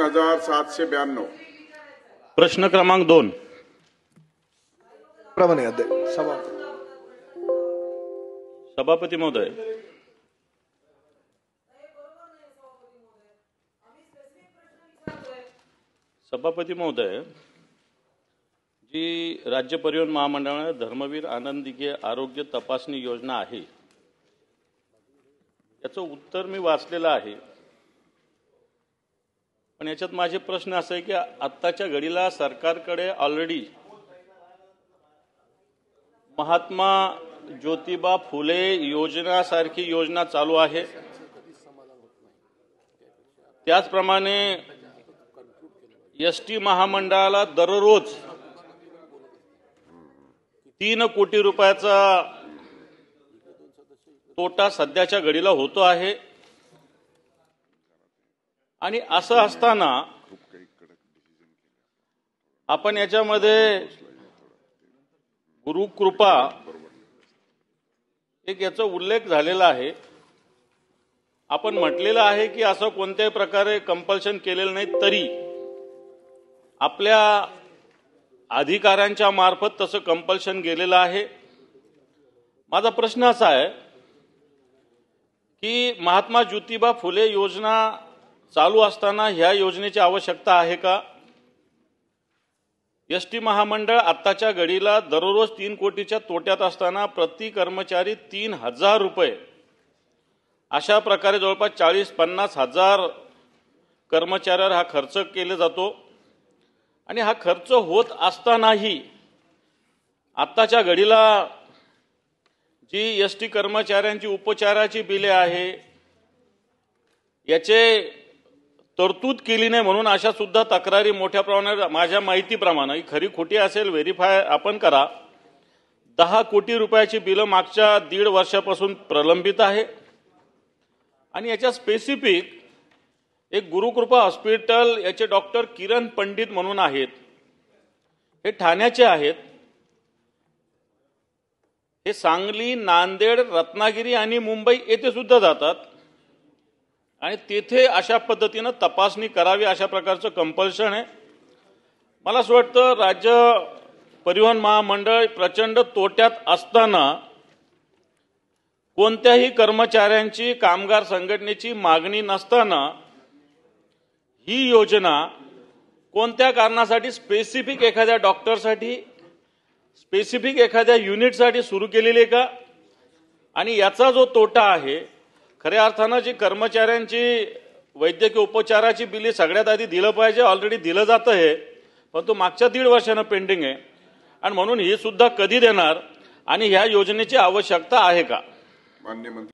3,792। प्रश्न क्रमांक 2 प्रमाणे सभापती महोदय, जी राज्य परिवहन महामंडळाने धर्मवीर आनंद दिघे आरोग्य तपासणी योजना आहे, याचं उत्तर मी वाचलेलं आहे। पण याच्यात माझे प्रश्न असे आहे की आत्ताच्या घडीला सरकारकडे ऑलरेडी महात्मा ज्योतिबा फुले योजनासारखी योजना चालू आहे। त्याचप्रमाणे एसटी महामंडळाला दररोज 3 कोटी रुपयाचा तोटा सध्याच्या घडीला होतो आहे। आणि असं असताना आपण याच्यामध्ये गुरुकृपा एक याचा उल्लेख झालेला आहे। आपण म्हटलेलं आहे की असं कोणत्याही प्रकारे कंपल्शन केलेलं नाही, तरी आपल्या अधिकाऱ्यांच्या मार्फत तसं कंपल्शन गेलेलं आहे। माझा प्रश्न असा आहे की महात्मा ज्योतिबा फुले योजना चालू असताना ह्या योजनेची आवश्यकता आहे का? एसटी महामंडळ आत्ताच्या घडीला दररोज 3 कोटीच्या तोट्यात असताना प्रति कर्मचारी 3,000 रुपये अशा प्रकारे जवळपास 40-50 हजार कर्मचाऱ्यावर हा खर्च केला जातो। आणि हा खर्च होत असतानाही आत्ताच्या घडीला जी एसटी कर्मचाऱ्यांची उपचाराची बिले आहे याचे तरतूद केली नाही म्हणून अशा सुद्धा तक्रारी मोठ्या प्रमाणात माझ्या माहितीप्रमाणे खरी खोटी असेल व्हेरीफाय आपण करा, 10 कोटी रुपयाची बिलं मागच्या 1.5 वर्षापासून प्रलंबित आहे। आणि याच्या स्पेसिफिक एक गुरुकृपा हॉस्पिटल याचे डॉक्टर किरण पंडित म्हणून आहेत, हे ठाण्याचे आहेत। हे सांगली, नांदेड, रत्नागिरी आणि मुंबई येथे सुद्धा जातात आणि तेथे अशा पद्धतीने तपासणी करावी अशा प्रकारचं कंपल्शन आहे। मला असं वाटतं राज्य परिवहन महामंडळ प्रचंड तोट्यात असताना कोणत्याही कर्मचाऱ्यांची कामगार संघटनेची मागणी नसताना ही योजना कोणत्या कारणासाठी स्पेसिफिक एखाद्या डॉक्टरसाठी, स्पेसिफिक एखाद्या युनिटसाठी सुरू केलेली आहे का? आणि याचा जो तोटा आहे, खऱ्या अर्थानं जी कर्मचाऱ्यांची वैद्यकीय उपचाराची बिले सगळ्यात आधी दिलं पाहिजे, ऑलरेडी दिलं जातं हे, पण तो मागच्या 1.5 वर्षानं पेंडिंग आहे। आणि म्हणून हे सुद्धा कधी देणार आणि ह्या योजनेची आवश्यकता आहे का? माननीय मंत्री